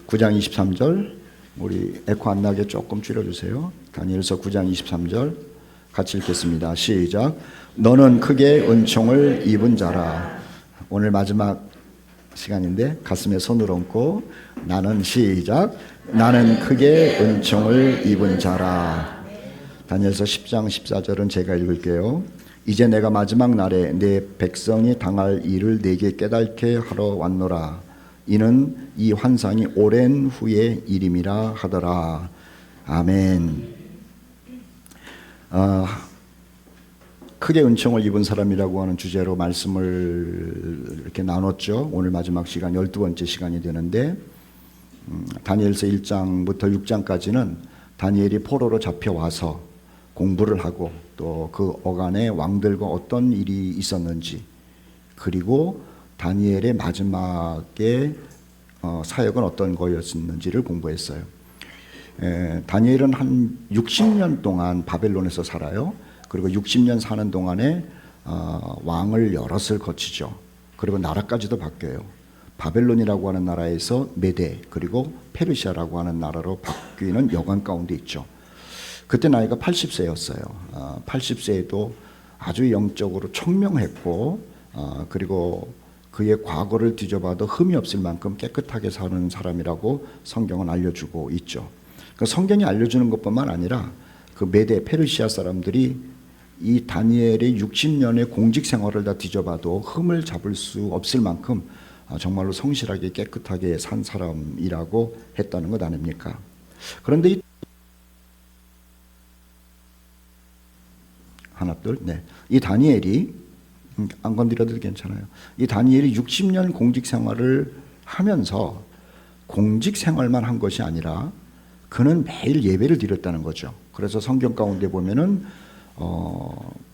9장 23절, 우리 에코 안 나게 조금 줄여주세요. 다니엘서 9장 23절 같이 읽겠습니다. 시작. 너는 크게 은총을 입은 자라. 오늘 마지막 시간인데 가슴에 손을 얹고 나는 시작. 나는 크게 은총을 입은 자라. 다니엘서 10장 14절은 제가 읽을게요. 이제 내가 마지막 날에 내 백성이 당할 일을 내게 깨닫게 하러 왔노라. 이는 이 환상이 오랜 후의 일임이라 하더라. 아멘. 크게 은총을 입은 사람이라고 하는 주제로 말씀을 이렇게 나눴죠. 오늘 마지막 시간 12번째 시간이 되는데 다니엘서 1장부터 6장까지는 다니엘이 포로로 잡혀와서 공부를 하고 또 그 어간의 왕들과 어떤 일이 있었는지, 그리고 다니엘의 마지막에 사역은 어떤 거였는지를 공부했어요. 다니엘은 한 60년 동안 바벨론에서 살아요. 그리고 60년 사는 동안에 왕을 여럿을 거치죠. 그리고 나라까지도 바뀌어요. 바벨론이라고 하는 나라에서 메데, 그리고 페르시아라고 하는 나라로 바뀌는 여관 가운데 있죠. 그때 나이가 80세였어요. 80세에도 아주 영적으로 청명했고, 그리고 그의 과거를 뒤져봐도 흠이 없을 만큼 깨끗하게 사는 사람이라고 성경은 알려주고 있죠. 그 성경이 알려주는 것뿐만 아니라 그 메데 페르시아 사람들이 이 다니엘의 60년의 공직 생활을 다 뒤져봐도 흠을 잡을 수 없을 만큼 정말로 성실하게 깨끗하게 산 사람이라고 했다는 것 아닙니까? 그런데 이 다니엘이 안 건드려도 괜찮아요. 이 다니엘이 60년 공직 생활을 하면서 공직 생활만 한 것이 아니라 그는 매일 예배를 드렸다는 거죠. 그래서 성경 가운데 보면은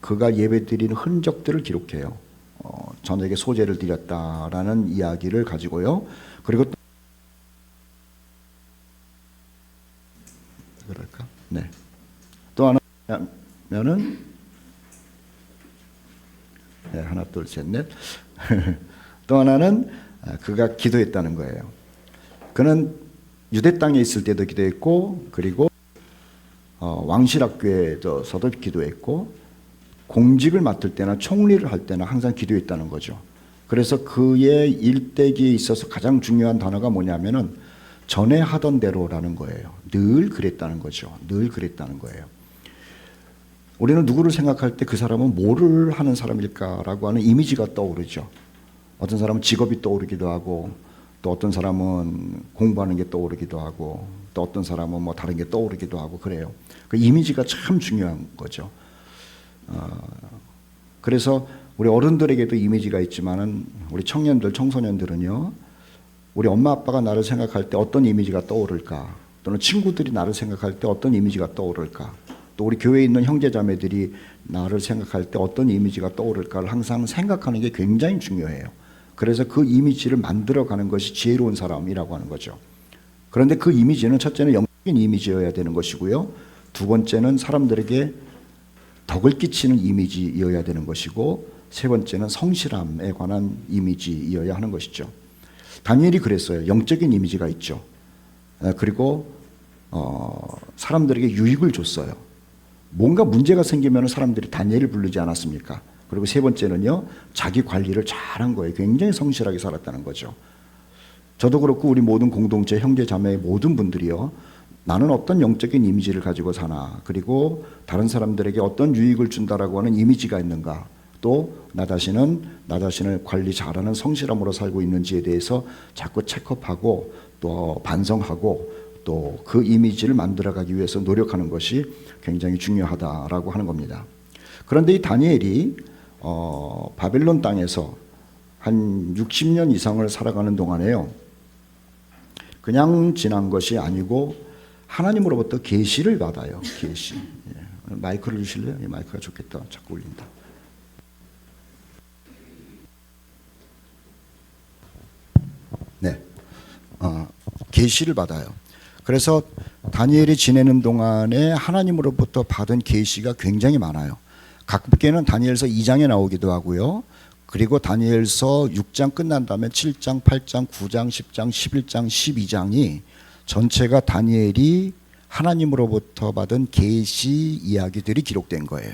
그가 예배 드리는 흔적들을 기록해요. 저녁에 소제를 드렸다라는 이야기를 가지고요. 그리고 그럴까? 네. 또 하나면은 네, 하나, 둘, 셋, 넷. 또 하나는 그가 기도했다는 거예요. 그는 유대 땅에 있을 때도 기도했고, 그리고 왕실학교에서도 기도했고, 공직을 맡을 때나 총리를 할 때나 항상 기도했다는 거죠. 그래서 그의 일대기에 있어서 가장 중요한 단어가 뭐냐면은 전에 하던 대로라는 거예요. 늘 그랬다는 거죠. 늘 그랬다는 거예요. 우리는 누구를 생각할 때 그 사람은 뭐를 하는 사람일까라고 하는 이미지가 떠오르죠. 어떤 사람은 직업이 떠오르기도 하고, 또 어떤 사람은 공부하는 게 떠오르기도 하고, 또 어떤 사람은 뭐 다른 게 떠오르기도 하고 그래요. 그 이미지가 참 중요한 거죠. 그래서 우리 어른들에게도 이미지가 있지만은 우리 청년들, 청소년들은요, 우리 엄마 아빠가 나를 생각할 때 어떤 이미지가 떠오를까, 또는 친구들이 나를 생각할 때 어떤 이미지가 떠오를까, 또 우리 교회에 있는 형제자매들이 나를 생각할 때 어떤 이미지가 떠오를까를 항상 생각하는 게 굉장히 중요해요. 그래서 그 이미지를 만들어가는 것이 지혜로운 사람이라고 하는 거죠. 그런데 그 이미지는 첫째는 영적인 이미지여야 되는 것이고요. 두 번째는 사람들에게 덕을 끼치는 이미지여야 되는 것이고, 세 번째는 성실함에 관한 이미지여야 하는 것이죠. 다니엘이 그랬어요. 영적인 이미지가 있죠. 그리고 사람들에게 유익을 줬어요. 뭔가 문제가 생기면 사람들이 다니엘을 부르지 않았습니까? 그리고 세 번째는요, 자기 관리를 잘한 거예요. 굉장히 성실하게 살았다는 거죠. 저도 그렇고 우리 모든 공동체 형제 자매의 모든 분들이요, 나는 어떤 영적인 이미지를 가지고 사나, 그리고 다른 사람들에게 어떤 유익을 준다라고 하는 이미지가 있는가, 또 나 자신을 관리 잘하는 성실함으로 살고 있는지에 대해서 자꾸 체크업하고 또 반성하고 또 그 이미지를 만들어가기 위해서 노력하는 것이 굉장히 중요하다라고 하는 겁니다. 그런데 이 다니엘이 바벨론 땅에서 한 60년 이상을 살아가는 동안에요, 그냥 지난 것이 아니고 하나님으로부터 계시를 받아요. 계시. 마이크를 주실래요? 마이크가 좋겠다. 자꾸 울린다. 네, 계시를 받아요. 그래서 다니엘이 지내는 동안에 하나님으로부터 받은 계시가 굉장히 많아요. 가끔께는 다니엘서 2장에 나오기도 하고요. 그리고 다니엘서 6장 끝난 다음에 7장, 8장, 9장, 10장, 11장, 12장이 전체가 다니엘이 하나님으로부터 받은 계시 이야기들이 기록된 거예요.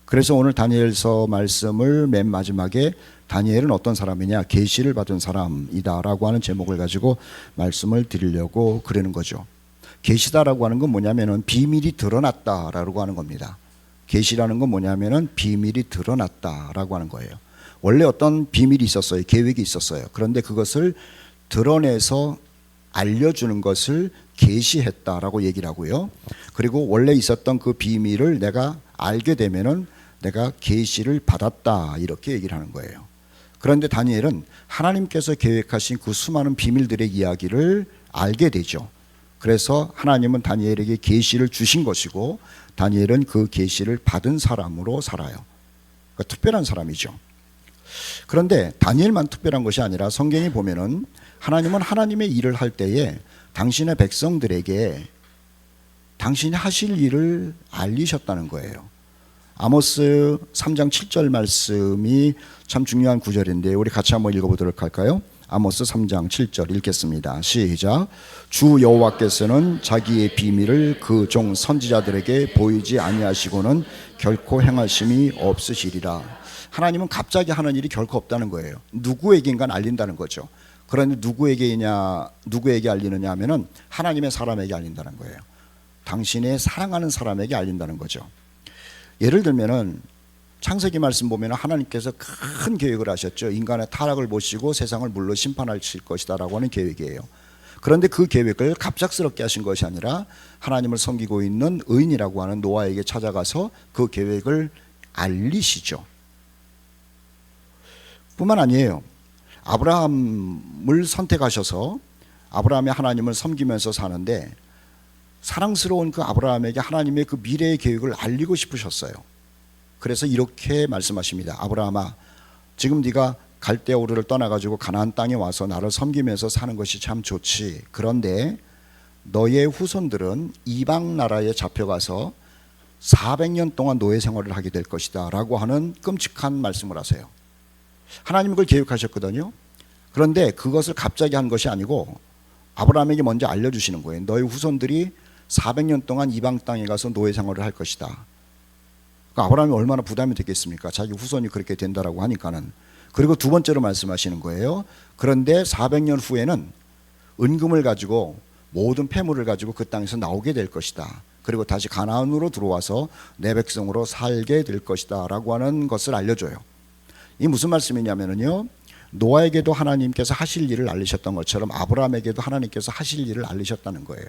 그래서 오늘 다니엘서 말씀을 맨 마지막에 다니엘은 어떤 사람이냐, 계시를 받은 사람이다라고 하는 제목을 가지고 말씀을 드리려고 그러는 거죠. 계시다라고 하는 건 뭐냐면은 비밀이 드러났다라고 하는 겁니다. 계시라는 건 뭐냐면은 비밀이 드러났다라고 하는 거예요. 원래 어떤 비밀이 있었어요. 계획이 있었어요. 그런데 그것을 드러내서 알려주는 것을 계시했다라고 얘기를 하고요. 그리고 원래 있었던 그 비밀을 내가 알게 되면은 내가 계시를 받았다, 이렇게 얘기를 하는 거예요. 그런데 다니엘은 하나님께서 계획하신 그 수많은 비밀들의 이야기를 알게 되죠. 그래서 하나님은 다니엘에게 계시를 주신 것이고 다니엘은 그 계시를 받은 사람으로 살아요. 그러니까 특별한 사람이죠. 그런데 다니엘만 특별한 것이 아니라 성경에 보면은 하나님은 하나님의 일을 할 때에 당신의 백성들에게 당신이 하실 일을 알리셨다는 거예요. 아모스 3장 7절 말씀이 참 중요한 구절인데 우리 같이 한번 읽어보도록 할까요? 아모스 3장 7절 읽겠습니다. 시작. 주 여호와께서는 자기의 비밀을 그 종 선지자들에게 보이지 아니하시고는 결코 행하심이 없으시리라. 하나님은 갑자기 하는 일이 결코 없다는 거예요. 누구에게인가 알린다는 거죠. 그런데 누구에게 알리느냐 하면은 하나님의 사람에게 알린다는 거예요. 당신의 사랑하는 사람에게 알린다는 거죠. 예를 들면은 창세기 말씀 보면 하나님께서 큰 계획을 하셨죠. 인간의 타락을 보시고 세상을 물로 심판하실 것이다라고 하는 계획이에요. 그런데 그 계획을 갑작스럽게 하신 것이 아니라 하나님을 섬기고 있는 의인이라고 하는 노아에게 찾아가서 그 계획을 알리시죠. 뿐만 아니에요. 아브라함을 선택하셔서 아브라함이 하나님을 섬기면서 사는데 사랑스러운 그 아브라함에게 하나님의 그 미래의 계획을 알리고 싶으셨어요. 그래서 이렇게 말씀하십니다. 아브라함아, 지금 네가 갈대아 우르를 떠나가지고 가나안 땅에 와서 나를 섬기면서 사는 것이 참 좋지. 그런데 너의 후손들은 이방 나라에 잡혀가서 400년 동안 노예 생활을 하게 될 것이다 라고 하는 끔찍한 말씀을 하세요. 하나님은 그걸 계획하셨거든요. 그런데 그것을 갑자기 한 것이 아니고 아브라함에게 먼저 알려주시는 거예요. 너의 후손들이 400년 동안 이방 땅에 가서 노예 생활을 할 것이다. 그러니까 아브라함이 얼마나 부담이 되겠습니까? 자기 후손이 그렇게 된다라고 하니까는. 그리고 두 번째로 말씀하시는 거예요. 그런데 400년 후에는 은금을 가지고 모든 폐물을 가지고 그 땅에서 나오게 될 것이다. 그리고 다시 가나안으로 들어와서 내 백성으로 살게 될 것이다 라고 하는 것을 알려줘요. 이 무슨 말씀이냐면요, 노아에게도 하나님께서 하실 일을 알리셨던 것처럼 아브라함에게도 하나님께서 하실 일을 알리셨다는 거예요.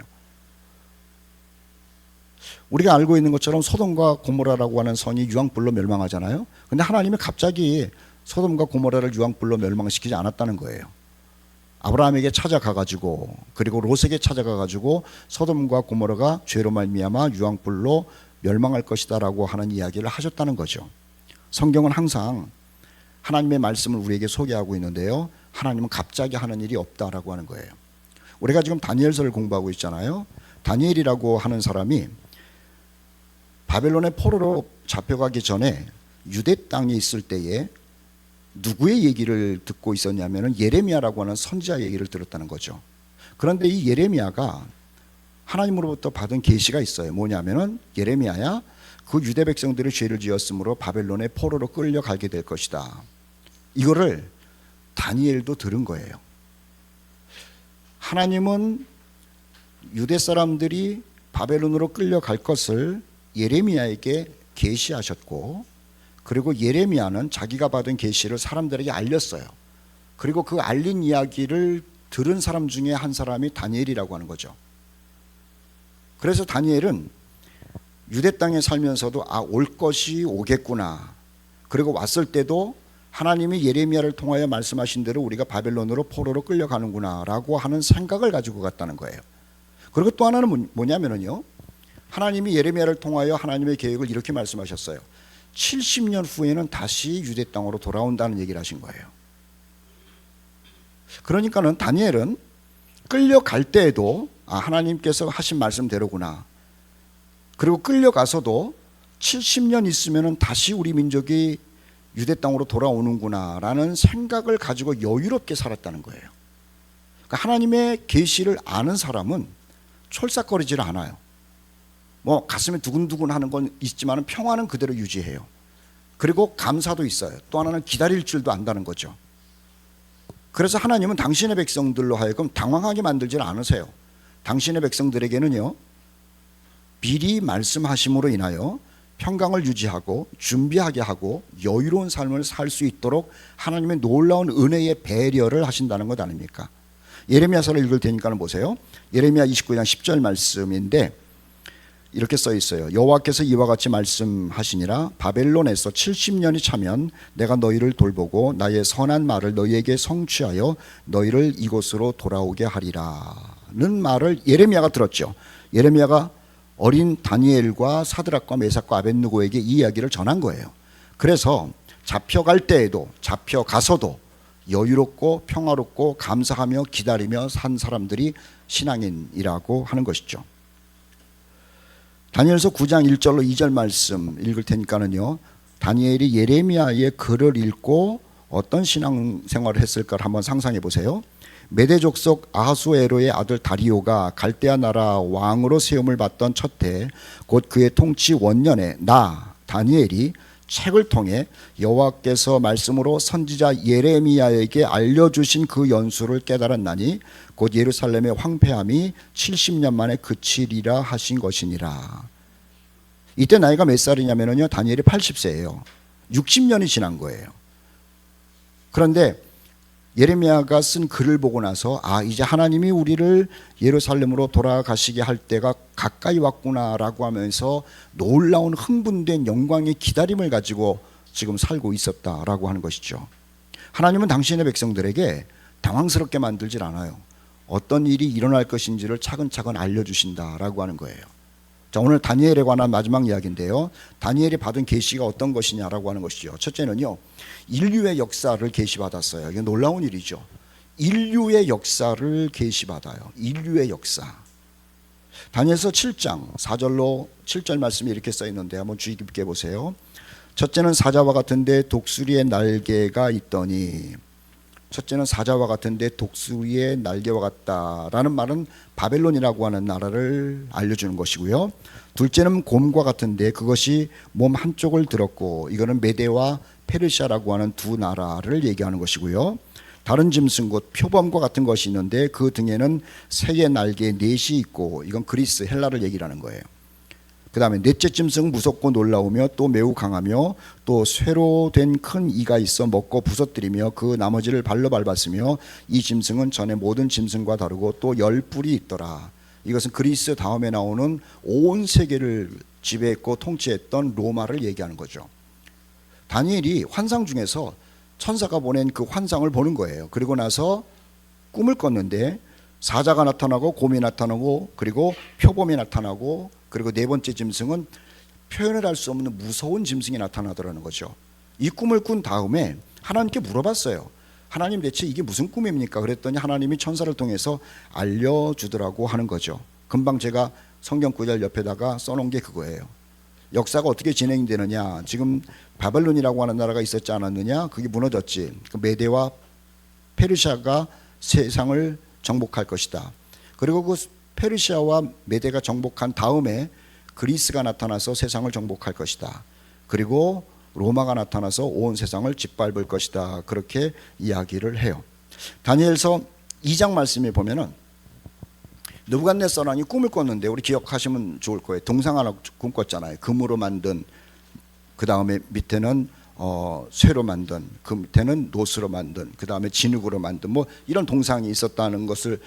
우리가 알고 있는 것처럼 소돔과 고모라라고 하는 성이 유황불로 멸망하잖아요. 근데 하나님이 갑자기 소돔과 고모라를 유황불로 멸망시키지 않았다는 거예요. 아브라함에게 찾아가가지고 그리고 롯에게 찾아가가지고 소돔과 고모라가 죄로 말미암아 유황불로 멸망할 것이다라고 하는 이야기를 하셨다는 거죠. 성경은 항상 하나님의 말씀을 우리에게 소개하고 있는데요, 하나님은 갑자기 하는 일이 없다라고 하는 거예요. 우리가 지금 다니엘서를 공부하고 있잖아요. 다니엘이라고 하는 사람이 바벨론의 포로로 잡혀가기 전에 유대 땅에 있을 때에 누구의 얘기를 듣고 있었냐면 예레미야라고 하는 선지자 얘기를 들었다는 거죠. 그런데 이 예레미야가 하나님으로부터 받은 계시가 있어요. 뭐냐면은 예레미야야, 그 유대 백성들이 죄를 지었으므로 바벨론의 포로로 끌려가게 될 것이다. 이거를 다니엘도 들은 거예요. 하나님은 유대 사람들이 바벨론으로 끌려갈 것을 예레미야에게 계시하셨고, 그리고 예레미야는 자기가 받은 계시를 사람들에게 알렸어요. 그리고 그 알린 이야기를 들은 사람 중에 한 사람이 다니엘이라고 하는 거죠. 그래서 다니엘은 유대 땅에 살면서도 올 것이 오겠구나. 그리고 왔을 때도 하나님이 예레미야를 통하여 말씀하신 대로 우리가 바벨론으로 포로로 끌려가는구나 라고 하는 생각을 가지고 갔다는 거예요. 그리고 또 하나는 뭐냐면요, 하나님이 예레미야를 통하여 하나님의 계획을 이렇게 말씀하셨어요. 70년 후에는 다시 유대 땅으로 돌아온다는 얘기를 하신 거예요. 그러니까는 다니엘은 끌려갈 때에도 하나님께서 하신 말씀대로구나. 그리고 끌려가서도 70년 있으면은 다시 우리 민족이 유대 땅으로 돌아오는구나라는 생각을 가지고 여유롭게 살았다는 거예요. 그러니까 하나님의 계시를 아는 사람은 촐싹거리질 않아요. 뭐 가슴에 두근두근 하는 건 있지만 평화는 그대로 유지해요. 그리고 감사도 있어요. 또 하나는 기다릴 줄도 안다는 거죠. 그래서 하나님은 당신의 백성들로 하여금 당황하게 만들질 않으세요. 당신의 백성들에게는요, 미리 말씀하심으로 인하여 평강을 유지하고 준비하게 하고 여유로운 삶을 살 수 있도록 하나님의 놀라운 은혜의 배려를 하신다는 것 아닙니까? 예레미야서를 읽을 테니까 보세요. 예레미야 29장 10절 말씀인데 이렇게 써 있어요. 여호와께서 이와 같이 말씀하시니라. 바벨론에서 70년이 차면 내가 너희를 돌보고 나의 선한 말을 너희에게 성취하여 너희를 이곳으로 돌아오게 하리라는 말을 예레미야가 들었죠. 예레미야가 어린 다니엘과 사드락과 메삭과 아벳느고에게 이 이야기를 전한 거예요. 그래서 잡혀갈 때에도 잡혀가서도 여유롭고 평화롭고 감사하며 기다리며 산 사람들이 신앙인이라고 하는 것이죠. 다니엘서 9장 1절로 2절 말씀 읽을 테니까는요, 다니엘이 예레미야의 글을 읽고 어떤 신앙생활을 했을까를 한번 상상해 보세요. 메대 족속 아하수에로의 아들 다리오가 갈대아 나라 왕으로 세움을 받던 첫 해, 곧 그의 통치 원년에 나 다니엘이 책을 통해 여호와께서 말씀으로 선지자 예레미야에게 알려주신 그 연수를 깨달았나니 곧 예루살렘의 황폐함이 70년 만에 그치리라 하신 것이니라. 이때 나이가 몇 살이냐면요, 다니엘이 80세예요. 60년이 지난 거예요. 그런데 예레미야가 쓴 글을 보고 나서 이제 하나님이 우리를 예루살렘으로 돌아가시게 할 때가 가까이 왔구나라고 하면서 놀라운 흥분된 영광의 기다림을 가지고 지금 살고 있었다라고 하는 것이죠. 하나님은 당신의 백성들에게 당황스럽게 만들질 않아요. 어떤 일이 일어날 것인지를 차근차근 알려주신다라고 하는 거예요. 자, 오늘 다니엘에 관한 마지막 이야기인데요, 다니엘이 받은 계시가 어떤 것이냐라고 하는 것이죠. 첫째는요, 인류의 역사를 계시받았어요. 이게 놀라운 일이죠. 인류의 역사를 계시받아요. 인류의 역사. 다니엘서 7장 4절로 7절 말씀이 이렇게 써 있는데 한번 주의 깊게 보세요. 첫째는 사자와 같은데 독수리의 날개가 있더니, 첫째는 사자와 같은데 독수리의 날개와 같다라는 말은 바벨론이라고 하는 나라를 알려주는 것이고요. 둘째는 곰과 같은데 그것이 몸 한쪽을 들었고, 이거는 메대와 페르시아라고 하는 두 나라를 얘기하는 것이고요. 다른 짐승 곧 표범과 같은 것이 있는데 그 등에는 새의 날개 넷이 있고, 이건 그리스 헬라를 얘기하는 거예요. 그 다음에 넷째 짐승은 무섭고 놀라우며 또 매우 강하며 또 쇠로 된 큰 이가 있어 먹고 부서뜨리며 그 나머지를 발로 밟았으며 이 짐승은 전에 모든 짐승과 다르고 또 10뿔이 있더라. 이것은 그리스 다음에 나오는 온 세계를 지배했고 통치했던 로마를 얘기하는 거죠. 다니엘이 환상 중에서 천사가 보낸 그 환상을 보는 거예요. 그리고 나서 꿈을 꿨는데 사자가 나타나고 곰이 나타나고 그리고 표범이 나타나고, 그리고 네 번째 짐승은 표현을 할 수 없는 무서운 짐승이 나타나더라는 거죠. 이 꿈을 꾼 다음에 하나님께 물어봤어요. 하나님, 대체 이게 무슨 꿈입니까? 그랬더니 하나님이 천사를 통해서 알려주더라고 하는 거죠. 금방 제가 성경 구절 옆에다가 써놓은 게 그거예요. 역사가 어떻게 진행되느냐, 지금 바벨론이라고 하는 나라가 있었지 않았느냐, 그게 무너졌지. 그 메대와 페르시아가 세상을 정복할 것이다. 그리고 그 페르시아와 메대가 정복한 다음에 그리스가 나타나서 세상을 정복할 것이다. 그리고 로마가 나타나서 온 세상을 짓밟을 것이다. 그렇게 이야기를 해요. 다니엘서 2장 말씀에 보면은 느부갓네살 왕이 꿈을 꿨는데, 우리 기억하시면 좋을 거예요. 동상 하나 꿈꿨잖아요. 금으로 만든, 그 다음에 밑에는 쇠로 만든, 그 밑에는 노스로 만든, 그 다음에 진흙으로 만든 뭐 이런 동상이 있었다는 것을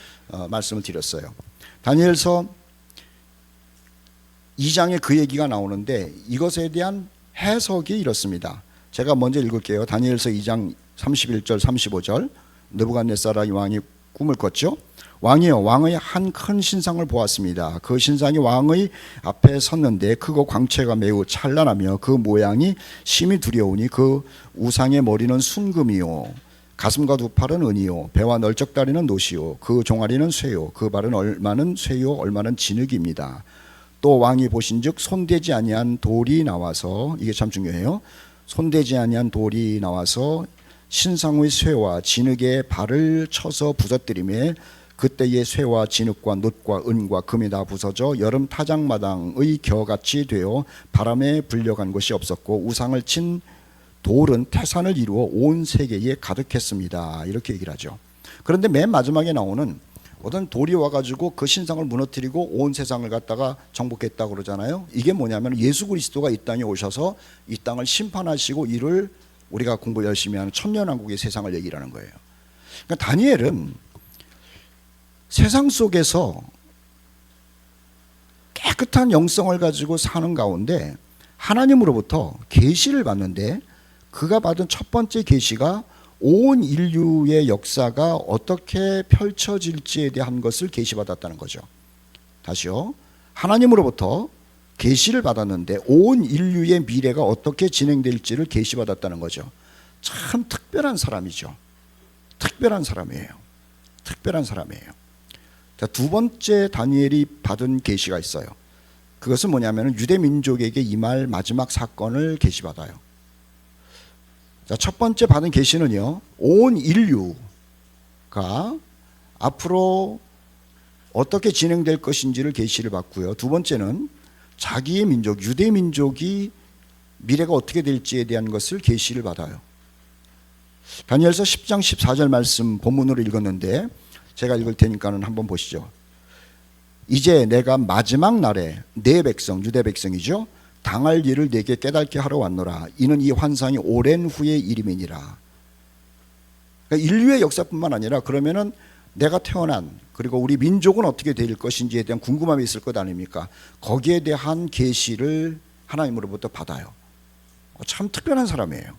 말씀을 드렸어요. 다니엘서 2장에 그 얘기가 나오는데 이것에 대한 해석이 이렇습니다. 제가 먼저 읽을게요. 다니엘서 2장 31절 35절. 느부갓네살 왕이 꿈을 꿨죠. 왕이여, 왕의 한 큰 신상을 보았습니다. 그 신상이 왕의 앞에 섰는데 크고 광채가 매우 찬란하며 그 모양이 심히 두려우니 그 우상의 머리는 순금이요 가슴과 두 팔은 은이요 배와 널쩍다리는 노시요 그 종아리는 쇠요 그 발은 얼마는 쇠요 얼마는 진흙입니다. 또 왕이 보신즉 손대지 아니한 돌이 나와서, 이게 참 중요해요, 손대지 아니한 돌이 나와서 신상의 쇠와 진흙에 발을 쳐서 부서뜨리매 그때의 쇠와 진흙과 놋과 은과 금이 다 부서져 여름 타작마당의 겨같이 되어 바람에 불려간 것이 없었고 우상을 친 돌은 태산을 이루어 온 세계에 가득했습니다. 이렇게 얘기를 하죠. 그런데 맨 마지막에 나오는 어떤 돌이 와가지고 그 신상을 무너뜨리고 온 세상을 갖다가 정복했다고 그러잖아요. 이게 뭐냐면 예수 그리스도가 이 땅에 오셔서 이 땅을 심판하시고 이를 우리가 공부 열심히 하는 천년왕국의 세상을 얘기를 하는 거예요. 그러니까 다니엘은 세상 속에서 깨끗한 영성을 가지고 사는 가운데 하나님으로부터 계시를 받는데 그가 받은 첫 번째 계시가 온 인류의 역사가 어떻게 펼쳐질지에 대한 것을 계시받았다는 거죠. 다시요. 하나님으로부터 계시를 받았는데 온 인류의 미래가 어떻게 진행될지를 계시받았다는 거죠. 참 특별한 사람이죠. 특별한 사람이에요. 특별한 사람이에요. 자, 두 번째 다니엘이 받은 계시가 있어요. 그것은 뭐냐면 유대 민족에게 임할 마지막 사건을 계시받아요. 자, 첫 번째 받은 계시는요, 온 인류가 앞으로 어떻게 진행될 것인지를 계시를 받고요. 두 번째는 자기의 민족, 유대 민족이 미래가 어떻게 될지에 대한 것을 계시를 받아요. 다니엘서 10장 14절 말씀 본문으로 읽었는데 제가 읽을 테니까는 한번 보시죠. 이제 내가 마지막 날에 내 백성, 유대 백성이죠, 당할 일을 내게 깨닫게 하러 왔노라. 이는 이 환상이 오랜 후의 일임이니라. 그러니까 인류의 역사뿐만 아니라 그러면은 내가 태어난 그리고 우리 민족은 어떻게 될 것인지에 대한 궁금함이 있을 것 아닙니까? 거기에 대한 계시를 하나님으로부터 받아요. 참 특별한 사람이에요.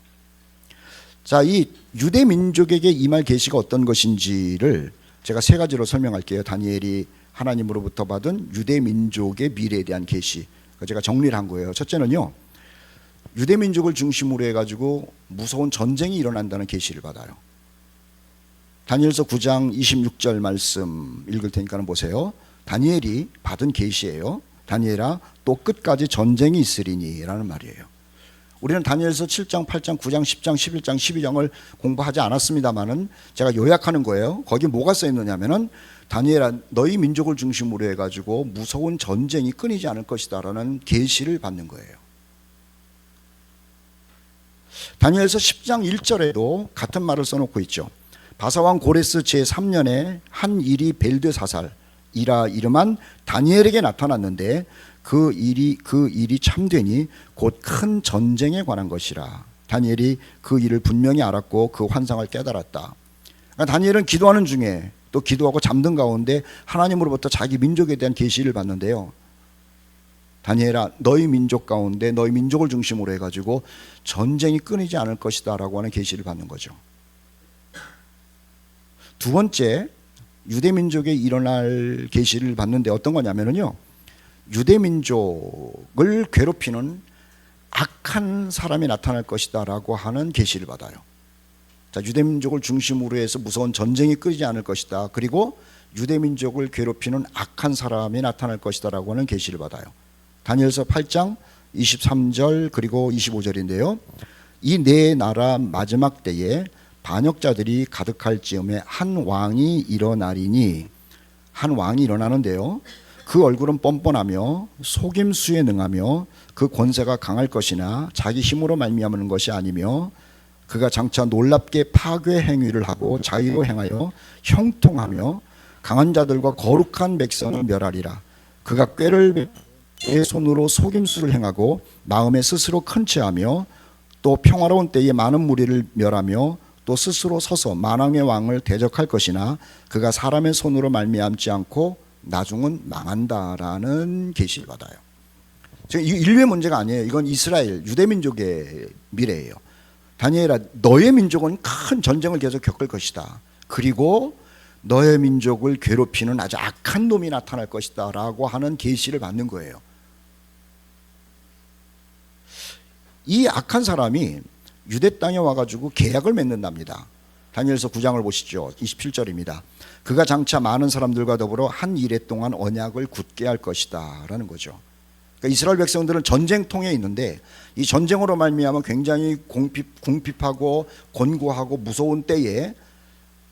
자, 이 유대 민족에게 임할 계시가 어떤 것인지를 제가 세 가지로 설명할게요. 다니엘이 하나님으로부터 받은 유대 민족의 미래에 대한 계시. 제가 정리를 한 거예요. 첫째는요, 유대 민족을 중심으로 해가지고 무서운 전쟁이 일어난다는 계시를 받아요. 다니엘서 9장 26절 말씀 읽을 테니까 보세요. 다니엘이 받은 계시예요. 다니엘아, 또 끝까지 전쟁이 있으리니 라는 말이에요. 우리는 다니엘서 7장, 8장, 9장, 10장, 11장, 12장을 공부하지 않았습니다만은 제가 요약하는 거예요. 거기 뭐가 써 있느냐면은 다니엘아, 너희 민족을 중심으로 해가지고 무서운 전쟁이 끊이지 않을 것이다라는 계시를 받는 거예요. 다니엘서 10장 1절에도 같은 말을 써놓고 있죠. 바사왕 고레스 제3년에 한 일이 벨드사살이라 이름한 다니엘에게 나타났는데 그 일이 참되니 곧 큰 전쟁에 관한 것이라. 다니엘이 그 일을 분명히 알았고 그 환상을 깨달았다. 그러니까 다니엘은 기도하는 중에 또 기도하고 잠든 가운데 하나님으로부터 자기 민족에 대한 계시를 받는데요. 다니엘아, 너희 민족 가운데 너희 민족을 중심으로 해가지고 전쟁이 끊이지 않을 것이다 라고 하는 계시를 받는 거죠. 두 번째, 유대 민족에 일어날 계시를 받는데 어떤 거냐면요, 유대 민족을 괴롭히는 악한 사람이 나타날 것이다 라고 하는 계시를 받아요. 자, 유대 민족을 중심으로 해서 무서운 전쟁이 끊이지 않을 것이다. 그리고 유대 민족을 괴롭히는 악한 사람이 나타날 것이다 라고 하는 계시를 받아요. 다니엘서 8장 23절 그리고 25절인데요. 이 네 나라 마지막 때에 반역자들이 가득할 즈음에 한 왕이 일어나리니, 한 왕이 일어나는데요, 그 얼굴은 뻔뻔하며 속임수에 능하며 그 권세가 강할 것이나 자기 힘으로 말미암는 것이 아니며 그가 장차 놀랍게 파괴 행위를 하고 자의로 행하여 형통하며 강한 자들과 거룩한 백성을 멸하리라. 그가 꾀를 의 손으로 속임수를 행하고 마음에 스스로 큰 체하며 또 평화로운 때에 많은 무리를 멸하며 또 스스로 서서 만왕의 왕을 대적할 것이나 그가 사람의 손으로 말미암지 않고 나중은 망한다라는 계시를 받아요. 지금 이 인류의 문제가 아니에요. 이건 이스라엘 유대 민족의 미래예요. 다니엘아, 너의 민족은 큰 전쟁을 계속 겪을 것이다. 그리고 너의 민족을 괴롭히는 아주 악한 놈이 나타날 것이다 라고 하는 계시를 받는 거예요. 이 악한 사람이 유대 땅에 와가지고 계약을 맺는답니다. 다니엘서 9장을 보시죠. 27절입니다. 그가 장차 많은 사람들과 더불어 한 이래 동안 언약을 굳게 할 것이다 라는 거죠. 그러니까 이스라엘 백성들은 전쟁통에 있는데 이 전쟁으로 말미암아 굉장히 궁핍하고 곤고하고 무서운 때에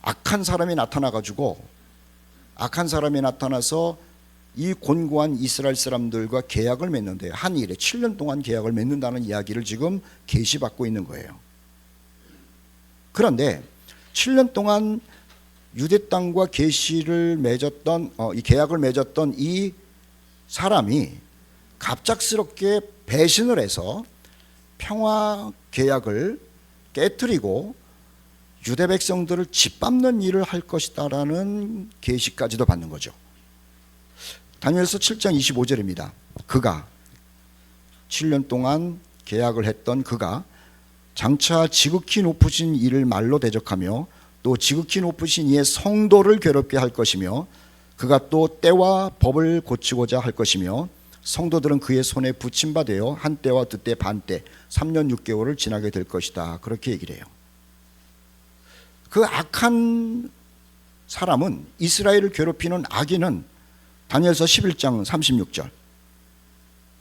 악한 사람이 나타나서 이 곤고한 이스라엘 사람들과 계약을 맺는데 한 일에 7년 동안 계약을 맺는다는 이야기를 지금 계시받고 있는 거예요. 그런데 7년 동안 유대 땅과 계시를 맺었던 이 계약을 맺었던 이 사람이 갑작스럽게 배신을 해서 평화 계약을 깨뜨리고 유대 백성들을 짓밟는 일을 할 것이다라는 계시까지도 받는 거죠. 다니엘서 7장 25절입니다. 그가 7년 동안 계약을 했던 그가 장차 지극히 높으신 이를 말로 대적하며 또 지극히 높으신 이의 성도를 괴롭게 할 것이며 그가 또 때와 법을 고치고자 할 것이며 성도들은 그의 손에 붙임바 되어 한때와 두때 반때 3년 6개월을 지나게 될 것이다. 그렇게 얘기를 해요. 그 악한 사람은, 이스라엘을 괴롭히는 악인은 다니엘서 11장 36절,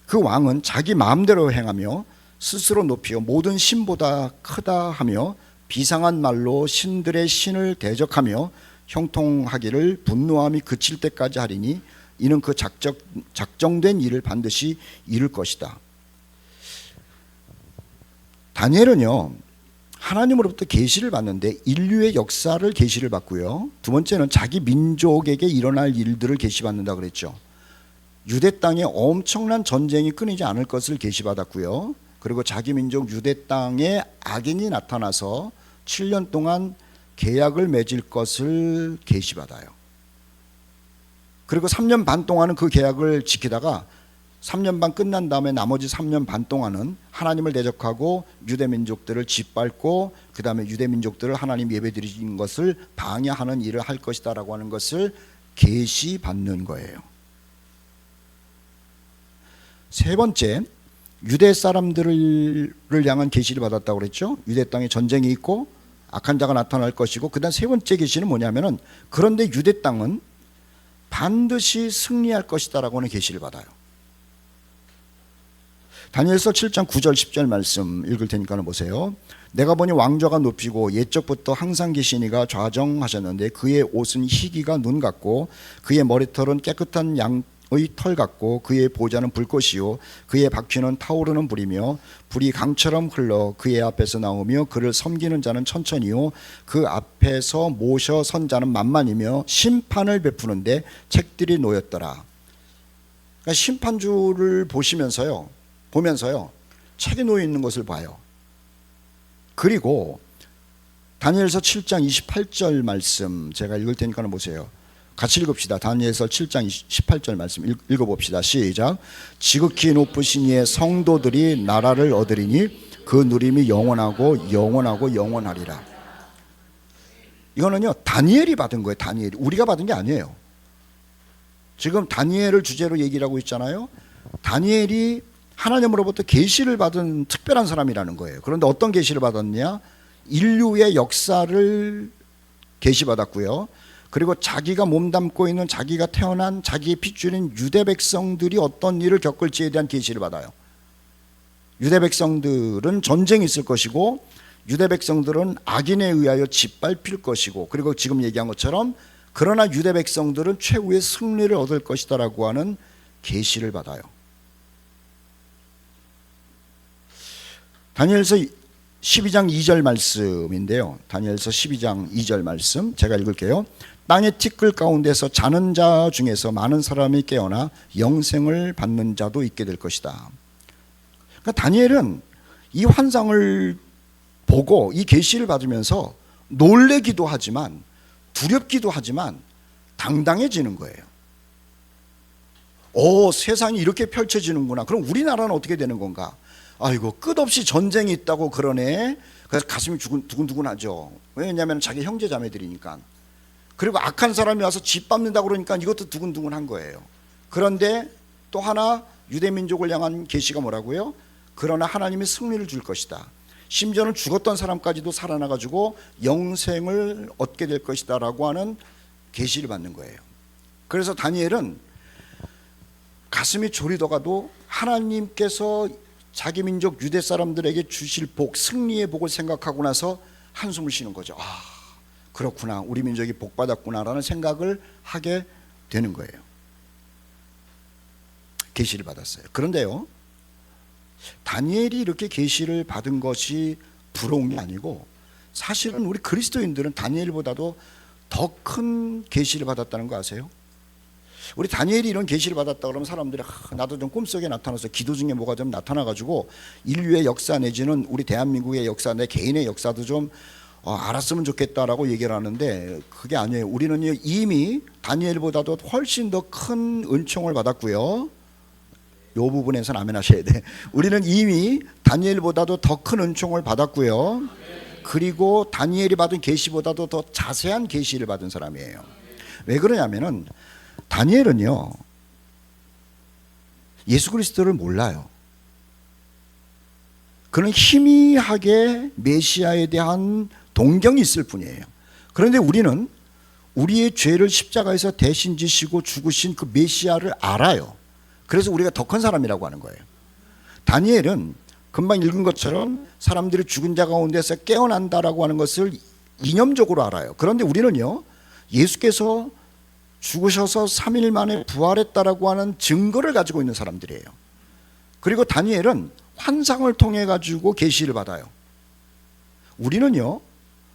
그 왕은 자기 마음대로 행하며 스스로 높이어 모든 신보다 크다 하며 비상한 말로 신들의 신을 대적하며 형통하기를 분노함이 그칠 때까지 하리니 이는 그 작정된 일을 반드시 이룰 것이다. 다니엘은요, 하나님으로부터 계시를 받는데 인류의 역사를 계시를 받고요, 두 번째는 자기 민족에게 일어날 일들을 계시받는다 그랬죠. 유대 땅에 엄청난 전쟁이 끊이지 않을 것을 계시받았고요, 그리고 자기 민족 유대 땅에 악인이 나타나서 7년 동안 계약을 맺을 것을 계시받아요. 그리고 3년 반 동안은 그 계약을 지키다가 3년 반 끝난 다음에 나머지 3년 반 동안은 하나님을 대적하고 유대 민족들을 짓밟고 그 다음에 유대 민족들을 하나님 예배드리는 것을 방해하는 일을 할 것이다 라고 하는 것을 계시받는 거예요. 세 번째, 유대 사람들을 향한 계시를 받았다고 그랬죠. 유대 땅에 전쟁이 있고 악한 자가 나타날 것이고, 그 다음 세 번째 계시는 뭐냐면은 그런데 유대 땅은 반드시 승리할 것이다 라고 하는 계시를 받아요. 다니엘서 7장 9절 10절 말씀 읽을 테니까 보세요. 내가 보니 왕좌가 높이고 옛적부터 항상 계시니가 좌정하셨는데 그의 옷은 희기가 눈 같고 그의 머리털은 깨끗한 양의 털 같고 그의 보좌는 불꽃이요 그의 바퀴는 타오르는 불이며 불이 강처럼 흘러 그의 앞에서 나오며 그를 섬기는 자는 천천히요 그 앞에서 모셔 선 자는 만만이며 심판을 베푸는데 책들이 놓였더라. 그러니까 심판주를 보면서요 책이 놓여 있는 것을 봐요. 그리고 다니엘서 7장 28절 말씀 제가 읽을 테니까 보세요. 같이 읽읍시다. 다니엘서 7장 18절 말씀 읽어봅시다. 시작. 지극히 높으신 이의 성도들이 나라를 얻으리니 그 누림이 영원하고 영원하고 영원하리라. 이거는요 다니엘이 받은 거예요. 다니엘이. 우리가 받은 게 아니에요. 지금 다니엘을 주제로 얘기를 하고 있잖아요. 다니엘이 하나님으로부터 계시를 받은 특별한 사람이라는 거예요. 그런데 어떤 계시를 받았냐? 인류의 역사를 계시받았고요. 그리고 자기가 몸담고 있는, 자기가 태어난 자기의 핏줄인 유대 백성들이 어떤 일을 겪을지에 대한 계시를 받아요. 유대 백성들은 전쟁이 있을 것이고 유대 백성들은 악인에 의하여 짓밟힐 것이고, 그리고 지금 얘기한 것처럼 그러나 유대 백성들은 최후의 승리를 얻을 것이다 라고 하는 계시를 받아요. 다니엘서 12장 2절 말씀인데요. 다니엘서 12장 2절 말씀 제가 읽을게요. 땅의 티끌 가운데서 자는 자 중에서 많은 사람이 깨어나 영생을 받는 자도 있게 될 것이다. 그러니까 다니엘은 이 환상을 보고 이 계시를 받으면서 놀래기도 하지만 두렵기도 하지만 당당해지는 거예요. 세상이 이렇게 펼쳐지는구나. 그럼 우리나라는 어떻게 되는 건가? 아이고 끝없이 전쟁이 있다고 그러네. 그래서 가슴이 두근두근하죠. 왜냐하면 자기 형제 자매들이니까. 그리고 악한 사람이 와서 짓밟는다고 그러니까 이것도 두근두근한 거예요. 그런데 또 하나 유대민족을 향한 계시가 뭐라고요? 그러나 하나님이 승리를 줄 것이다. 심지어는 죽었던 사람까지도 살아나가지고 영생을 얻게 될 것이다 라고 하는 계시를 받는 거예요. 그래서 다니엘은 가슴이 졸이더가도 하나님께서 자기 민족 유대 사람들에게 주실 복, 승리의 복을 생각하고 나서 한숨을 쉬는 거죠. 아, 그렇구나, 우리 민족이 복 받았구나라는 생각을 하게 되는 거예요. 계시를 받았어요. 그런데요, 다니엘이 이렇게 계시를 받은 것이 부러운 게 아니고, 사실은 우리 그리스도인들은 다니엘보다도 더 큰 계시를 받았다는 거 아세요? 우리 다니엘이 이런 계시를 받았다 그러면 사람들이 나도 좀 꿈속에 나타나서 기도 중에 뭐가 좀 나타나가지고 인류의 역사 내지는 우리 대한민국의 역사, 내 개인의 역사도 좀 알았으면 좋겠다라고 얘기를 하는데, 그게 아니에요. 우리는 이미 다니엘보다도 훨씬 더 큰 은총을 받았고요. 이 부분에서는 아멘 하셔야 돼. 우리는 이미 다니엘보다도 더 큰 은총을 받았고요. 그리고 다니엘이 받은 계시보다도 더 자세한 계시를 받은 사람이에요. 왜 그러냐면은 다니엘은요, 예수 그리스도를 몰라요. 그는 희미하게 메시아에 대한 동경이 있을 뿐이에요. 그런데 우리는 우리의 죄를 십자가에서 대신 지시고 죽으신 그 메시아를 알아요. 그래서 우리가 더 큰 사람이라고 하는 거예요. 다니엘은 금방 읽은 것처럼 사람들이 죽은 자 가운데서 깨어난다라고 하는 것을 이념적으로 알아요. 그런데 우리는요, 예수께서 죽으셔서 3일 만에 부활했다라고 하는 증거를 가지고 있는 사람들이에요. 그리고 다니엘은 환상을 통해 가지고 계시를 받아요. 우리는요,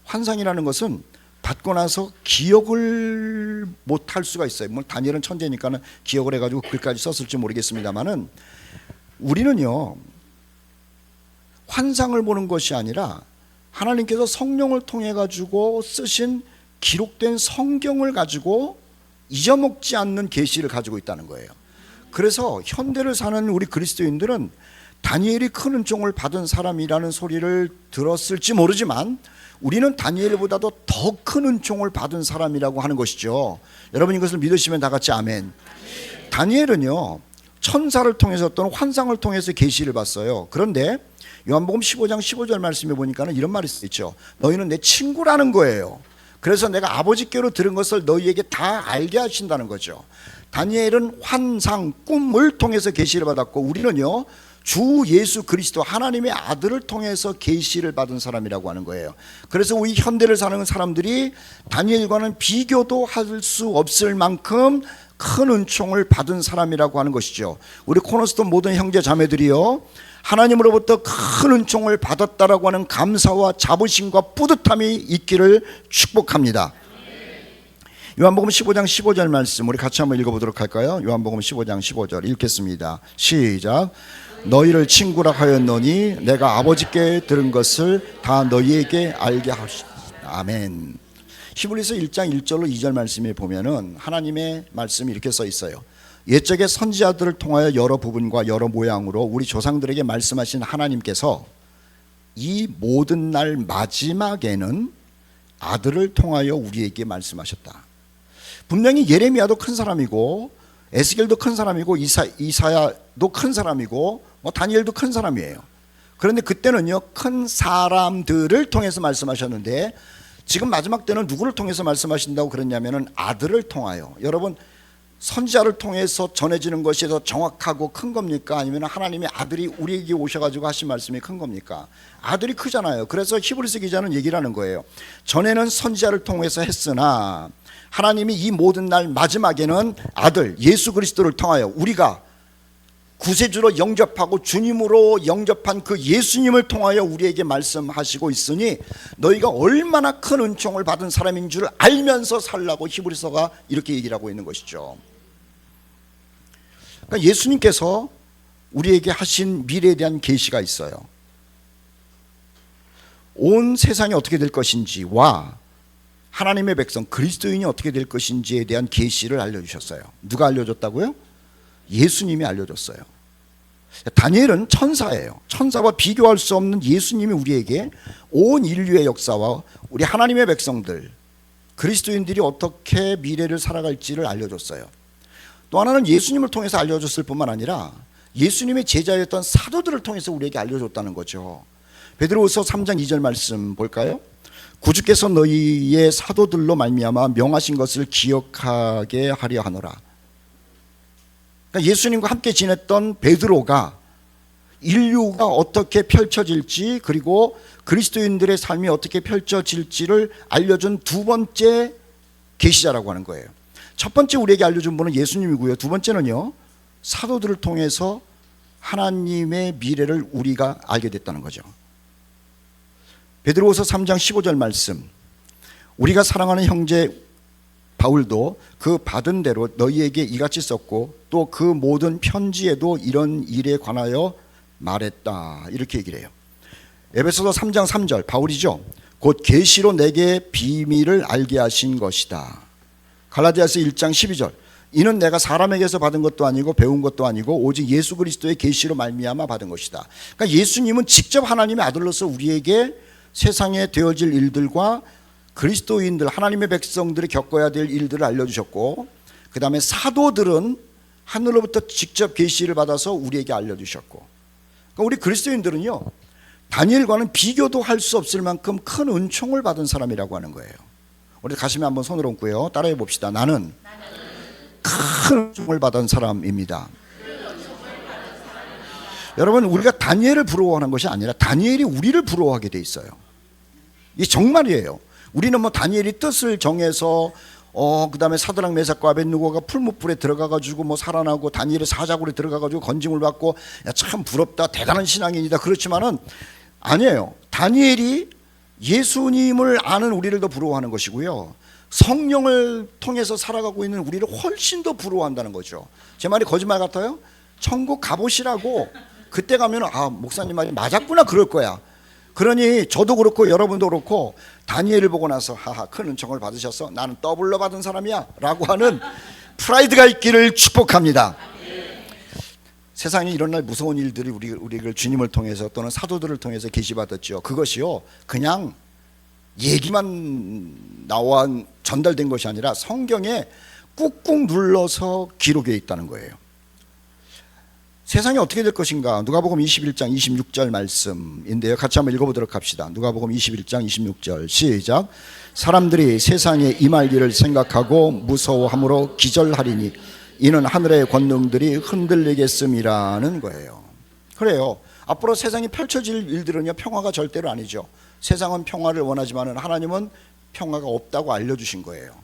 환상이라는 것은 받고 나서 기억을 못할 수가 있어요. 뭐 다니엘은 천재니까는 기억을 해가지고 글까지 썼을지 모르겠습니다만은, 우리는요, 환상을 보는 것이 아니라 하나님께서 성령을 통해 가지고 쓰신 기록된 성경을 가지고 잊어먹지 않는 계시를 가지고 있다는 거예요. 그래서 현대를 사는 우리 그리스도인들은 다니엘이 큰 은총을 받은 사람이라는 소리를 들었을지 모르지만, 우리는 다니엘보다도 더 큰 은총을 받은 사람이라고 하는 것이죠. 여러분 이것을 믿으시면 다 같이 아멘. 다니엘은요, 천사를 통해서 또는 환상을 통해서 계시를 봤어요. 그런데 요한복음 15장 15절 말씀에 보니까는 이런 말이 있죠. 너희는 내 친구라는 거예요. 그래서 내가 아버지께로 들은 것을 너희에게 다 알게 하신다는 거죠. 다니엘은 환상, 꿈을 통해서 계시를 받았고, 우리는요, 주 예수 그리스도 하나님의 아들을 통해서 계시를 받은 사람이라고 하는 거예요. 그래서 우리 현대를 사는 사람들이 다니엘과는 비교도 할 수 없을 만큼 큰 은총을 받은 사람이라고 하는 것이죠. 우리 코너스톤 모든 형제 자매들이요, 하나님으로부터 큰 은총을 받았다라고 하는 감사와 자부심과 뿌듯함이 있기를 축복합니다. 요한복음 15장 15절 말씀 우리 같이 한번 읽어보도록 할까요? 요한복음 15장 15절 읽겠습니다. 시작. 너희를 친구라 하였노니 내가 아버지께 들은 것을 다 너희에게 알게 하시다. 아멘. 히브리서 1장 1절로 2절 말씀에 보면은 하나님의 말씀이 이렇게 써 있어요. 옛적의 선지자들을 통하여 여러 부분과 여러 모양으로 우리 조상들에게 말씀하신 하나님께서 이 모든 날 마지막에는 아들을 통하여 우리에게 말씀하셨다. 분명히 예레미야도 큰 사람이고 에스겔도 큰 사람이고 이사야도 큰 사람이고 다니엘도 큰 사람이에요. 그런데 그때는요, 큰 사람들을 통해서 말씀하셨는데 지금 마지막 때는 누구를 통해서 말씀하신다고 그랬냐면은 아들을 통하여. 여러분, 선지자를 통해서 전해지는 것이 더 정확하고 큰 겁니까? 아니면 하나님의 아들이 우리에게 오셔가지고 하신 말씀이 큰 겁니까? 아들이 크잖아요. 그래서 히브리서 기자는 얘기를 하는 거예요. 전에는 선지자를 통해서 했으나 하나님이 이 모든 날 마지막에는 아들 예수 그리스도를 통하여 우리가 구세주로 영접하고 주님으로 영접한 그 예수님을 통하여 우리에게 말씀하시고 있으니 너희가 얼마나 큰 은총을 받은 사람인 줄 알면서 살라고 히브리서가 이렇게 얘기를 하고 있는 것이죠. 그러니까 예수님께서 우리에게 하신 미래에 대한 계시가 있어요. 온 세상이 어떻게 될 것인지와 하나님의 백성 그리스도인이 어떻게 될 것인지에 대한 계시를 알려주셨어요. 누가 알려줬다고요? 예수님이 알려줬어요. 다니엘은 천사예요. 천사와 비교할 수 없는 예수님이 우리에게 온 인류의 역사와 우리 하나님의 백성들 그리스도인들이 어떻게 미래를 살아갈지를 알려줬어요. 또 하나는 예수님을 통해서 알려줬을 뿐만 아니라 예수님의 제자였던 사도들을 통해서 우리에게 알려줬다는 거죠. 베드로후서 3장 2절 말씀 볼까요? 구주께서 너희의 사도들로 말미암아 명하신 것을 기억하게 하려 하노라. 그러니까 예수님과 함께 지냈던 베드로가 인류가 어떻게 펼쳐질지, 그리고 그리스도인들의 삶이 어떻게 펼쳐질지를 알려준 두 번째 계시자라고 하는 거예요. 첫 번째 우리에게 알려준 분은 예수님이고요. 두 번째는요, 사도들을 통해서 하나님의 미래를 우리가 알게 됐다는 거죠. 베드로후서 3장 15절 말씀, 우리가 사랑하는 형제 바울도 그 받은 대로 너희에게 이같이 썼고 또 그 모든 편지에도 이런 일에 관하여 말했다, 이렇게 얘기를 해요. 에베소서 3장 3절 바울이죠. 곧 계시로 내게 비밀을 알게 하신 것이다. 갈라디아서 1장 12절 이는 내가 사람에게서 받은 것도 아니고 배운 것도 아니고 오직 예수 그리스도의 계시로 말미암아 받은 것이다. 그러니까 예수님은 직접 하나님의 아들로서 우리에게 세상에 되어질 일들과 그리스도인들, 하나님의 백성들이 겪어야 될 일들을 알려주셨고, 그 다음에 사도들은 하늘로부터 직접 계시를 받아서 우리에게 알려주셨고, 그러니까 우리 그리스도인들은요, 다니엘과는 비교도 할 수 없을 만큼 큰 은총을 받은 사람이라고 하는 거예요. 우리 가슴에 한번 손을 얹고요, 따라해 봅시다. 나는 큰 은총을 받은 사람입니다. 여러분, 우리가 다니엘을 부러워하는 것이 아니라 다니엘이 우리를 부러워하게 돼 있어요. 이게 정말이에요. 우리는 뭐 다니엘이 뜻을 정해서 그 다음에 사드락 메삭과 아벳느고가 풀무불에 들어가가지고 뭐 살아나고, 다니엘의 사자굴에 들어가가지고 건짐을 받고, 야, 참 부럽다, 대단한 신앙인이다, 그렇지만은 아니에요. 다니엘이 예수님을 아는 우리를 더 부러워하는 것이고요, 성령을 통해서 살아가고 있는 우리를 훨씬 더 부러워한다는 거죠. 제 말이 거짓말 같아요? 천국 가보시라고. 그때 가면 목사님 말이 맞았구나 그럴 거야. 그러니 저도 그렇고 여러분도 그렇고 다니엘을 보고 나서 하하, 큰 은총을 받으셔서 나는 더블로 받은 사람이야 라고 하는 프라이드가 있기를 축복합니다. 세상에 일어날 무서운 일들이 우리를 주님을 통해서 또는 사도들을 통해서 계시받았죠. 그것이요, 그냥 얘기만 나와 전달된 것이 아니라 성경에 꾹꾹 눌러서 기록되어 있다는 거예요. 세상이 어떻게 될 것인가? 누가복음 21장 26절 말씀인데요, 같이 한번 읽어보도록 합시다. 누가복음 21장 26절 시작. 사람들이 세상에 임할 일을 생각하고 무서워함으로 기절하리니 이는 하늘의 권능들이 흔들리겠음이라는 거예요. 그래요. 앞으로 세상이 펼쳐질 일들은요, 평화가 절대로 아니죠. 세상은 평화를 원하지만 하나님은 평화가 없다고 알려주신 거예요.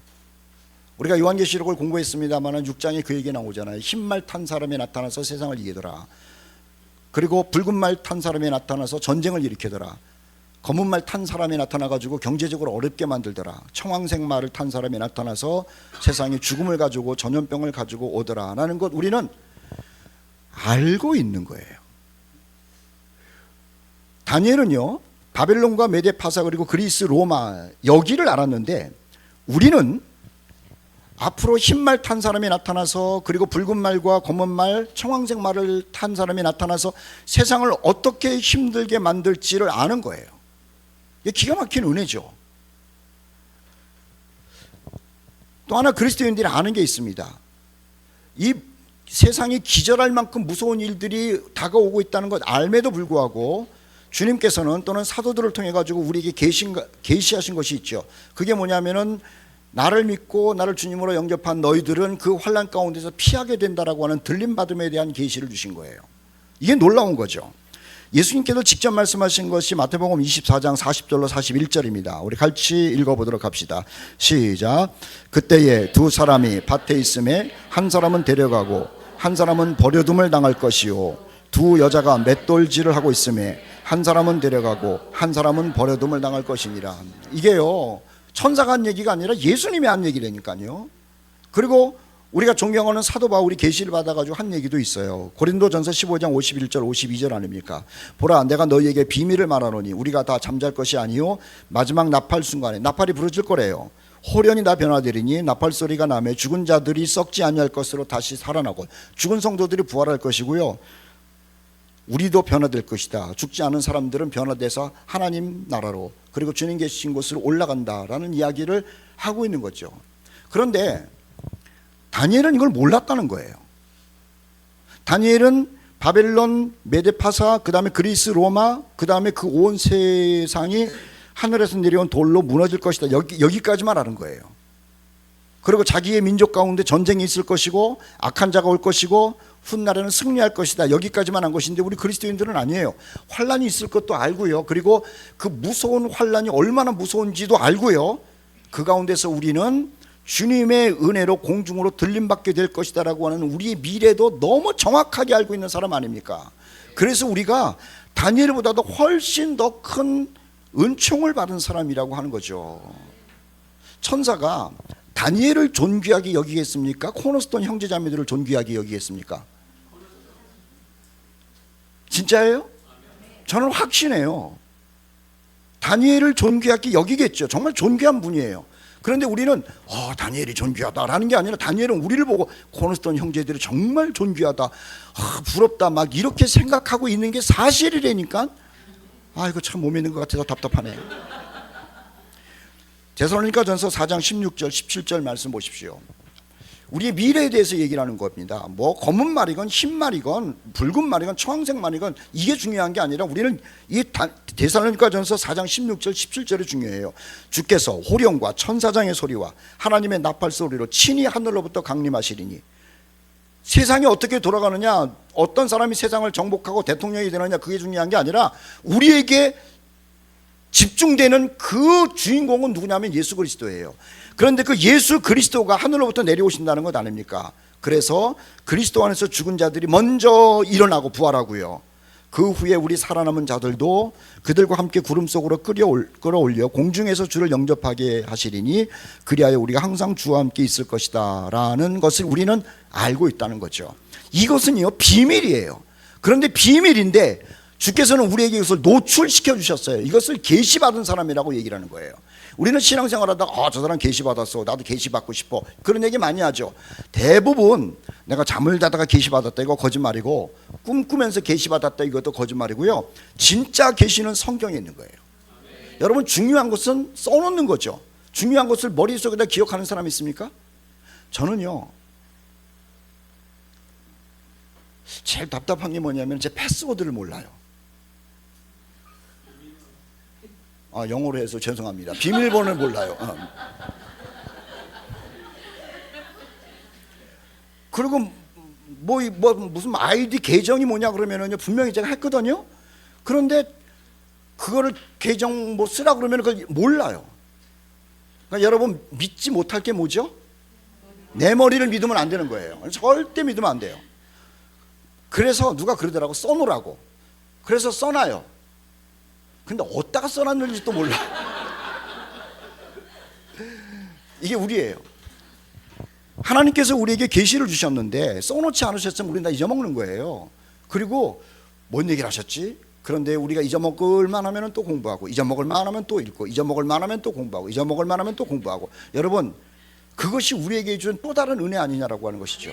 우리가 요한계시록을 공부했습니다만 6장에 그 얘기 나오잖아요. 흰 말 탄 사람이 나타나서 세상을 이기더라. 그리고 붉은 말 탄 사람이 나타나서 전쟁을 일으키더라. 검은 말 탄 사람이 나타나가지고 경제적으로 어렵게 만들더라. 청황색 말을 탄 사람이 나타나서 세상에 죽음을 가지고 전염병을 가지고 오더라 라는 것 우리는 알고 있는 거예요. 다니엘은요, 바벨론과 메데파사 그리고 그리스 로마 여기를 알았는데, 우리는 앞으로 흰 말 탄 사람이 나타나서, 그리고 붉은 말과 검은 말, 청황색 말을 탄 사람이 나타나서 세상을 어떻게 힘들게 만들지를 아는 거예요. 이게 기가 막힌 은혜죠. 또 하나 그리스도인들이 아는 게 있습니다. 이 세상이 기절할 만큼 무서운 일들이 다가오고 있다는 것 알매도 불구하고 주님께서는 또는 사도들을 통해 가지고 우리에게 계시하신 것이 있죠. 그게 뭐냐면은 나를 믿고 나를 주님으로 영접한 너희들은 그 환난 가운데서 피하게 된다라고 하는 들림받음에 대한 계시를 주신 거예요. 이게 놀라운 거죠. 예수님께서 직접 말씀하신 것이 마태복음 24장 40절로 41절입니다. 우리 같이 읽어보도록 합시다. 시작. 그때에 두 사람이 밭에 있음에 한 사람은 데려가고 한 사람은 버려둠을 당할 것이요, 두 여자가 맷돌질을 하고 있음에 한 사람은 데려가고 한 사람은 버려둠을 당할 것이니라. 이게요, 천사가 한 얘기가 아니라 예수님이 한 얘기라니까요. 그리고 우리가 존경하는 사도 바울이 계시를 받아가지고 한 얘기도 있어요. 고린도전서 15장 51절 52절 아닙니까? 보라, 내가 너희에게 비밀을 말하노니 우리가 다 잠잘 것이 아니요 마지막 나팔 순간에, 나팔이 부러질 거래요. 호련히 다 변화되리니 나팔 소리가 나매 죽은 자들이 썩지 아니할 것으로 다시 살아나고, 죽은 성도들이 부활할 것이고요, 우리도 변화될 것이다. 죽지 않은 사람들은 변화돼서 하나님 나라로, 그리고 주님 계신 곳으로 올라간다라는 이야기를 하고 있는 거죠. 그런데 다니엘은 이걸 몰랐다는 거예요. 다니엘은 바벨론, 메데파사, 그 다음에 그리스, 로마, 그 다음에 그 온 세상이 하늘에서 내려온 돌로 무너질 것이다, 여기까지만 아는 거예요. 그리고 자기의 민족 가운데 전쟁이 있을 것이고 악한 자가 올 것이고 훗날에는 승리할 것이다. 여기까지만 한 것인데 우리 그리스도인들은 아니에요. 환란이 있을 것도 알고요. 그리고 그 무서운 환란이 얼마나 무서운지도 알고요. 그 가운데서 우리는 주님의 은혜로 공중으로 들림받게 될 것이다 라고 하는 우리의 미래도 너무 정확하게 알고 있는 사람 아닙니까? 그래서 우리가 다니엘보다도 훨씬 더 큰 은총을 받은 사람이라고 하는 거죠. 천사가 다니엘을 존귀하게 여기겠습니까? 코너스톤 형제자매들을 존귀하게 여기겠습니까? 진짜예요? 저는 확신해요. 다니엘을 존귀하게 여기겠죠. 정말 존귀한 분이에요. 그런데 우리는 다니엘이 존귀하다라는 게 아니라 다니엘은 우리를 보고 코너스톤 형제들이 정말 존귀하다, 부럽다 막 이렇게 생각하고 있는 게 사실이라니까. 이거 참 못 믿는 것 같아서 답답하네. 데살로니가전서 4장 16절 17절 말씀 보십시오. 우리의 미래에 대해서 얘기를 하는 겁니다. 뭐 검은 말이건 흰 말이건 붉은 말이건 청황색 말이건 이게 중요한 게 아니라 우리는 이 데살로니가전서 4장 16절 17절이 중요해요. 주께서 호령과 천사장의 소리와 하나님의 나팔 소리로 친히 하늘로부터 강림하시리니. 세상이 어떻게 돌아가느냐, 어떤 사람이 세상을 정복하고 대통령이 되느냐, 그게 중요한 게 아니라 우리에게 집중되는 그 주인공은 누구냐면 예수 그리스도예요. 그런데 그 예수 그리스도가 하늘로부터 내려오신다는 것 아닙니까? 그래서 그리스도 안에서 죽은 자들이 먼저 일어나고 부활하고요. 그 후에 우리 살아남은 자들도 그들과 함께 구름 속으로 끌어올려 공중에서 주를 영접하게 하시리니 그리하여 우리가 항상 주와 함께 있을 것이다 라는 것을 우리는 알고 있다는 거죠. 이것은요 비밀이에요. 그런데 비밀인데 주께서는 우리에게 이것을 노출시켜 주셨어요. 이것을 계시받은 사람이라고 얘기를 하는 거예요. 우리는 신앙생활하다가 저 사람 계시받았어, 나도 계시받고 싶어, 그런 얘기 많이 하죠. 대부분 내가 잠을 자다가 계시받았다 이거 거짓말이고, 꿈꾸면서 계시받았다 이것도 거짓말이고요. 진짜 계시는 성경에 있는 거예요. 여러분 중요한 것은 써놓는 거죠. 중요한 것을 머릿속에다 기억하는 사람 있습니까? 저는요 제일 답답한 게 뭐냐면 제 패스워드를 몰라요. 영어로 해서 죄송합니다. 비밀번호를 몰라요. 그리고 무슨 아이디 계정이 뭐냐 그러면은요 분명히 제가 했거든요. 그런데 그거를 계정 쓰라 그러면 그걸 몰라요. 그러니까 여러분 믿지 못할 게 뭐죠? 내 머리를 믿으면 안 되는 거예요. 절대 믿으면 안 돼요. 그래서 누가 그러더라고, 써놓으라고. 그래서 써놔요. 근데 어디다가 써놨는지 또 몰라. 이게 우리예요. 하나님께서 우리에게 계시를 주셨는데 써놓지 않으셨으면 우리는 다 잊어먹는 거예요. 그리고 뭔 얘기를 하셨지? 그런데 우리가 잊어먹을 만하면 또 공부하고, 잊어먹을 만하면 또 읽고, 잊어먹을 만하면 또 공부하고, 잊어먹을 만하면 또 공부하고. 여러분 그것이 우리에게 준 또 다른 은혜 아니냐라고 하는 것이죠.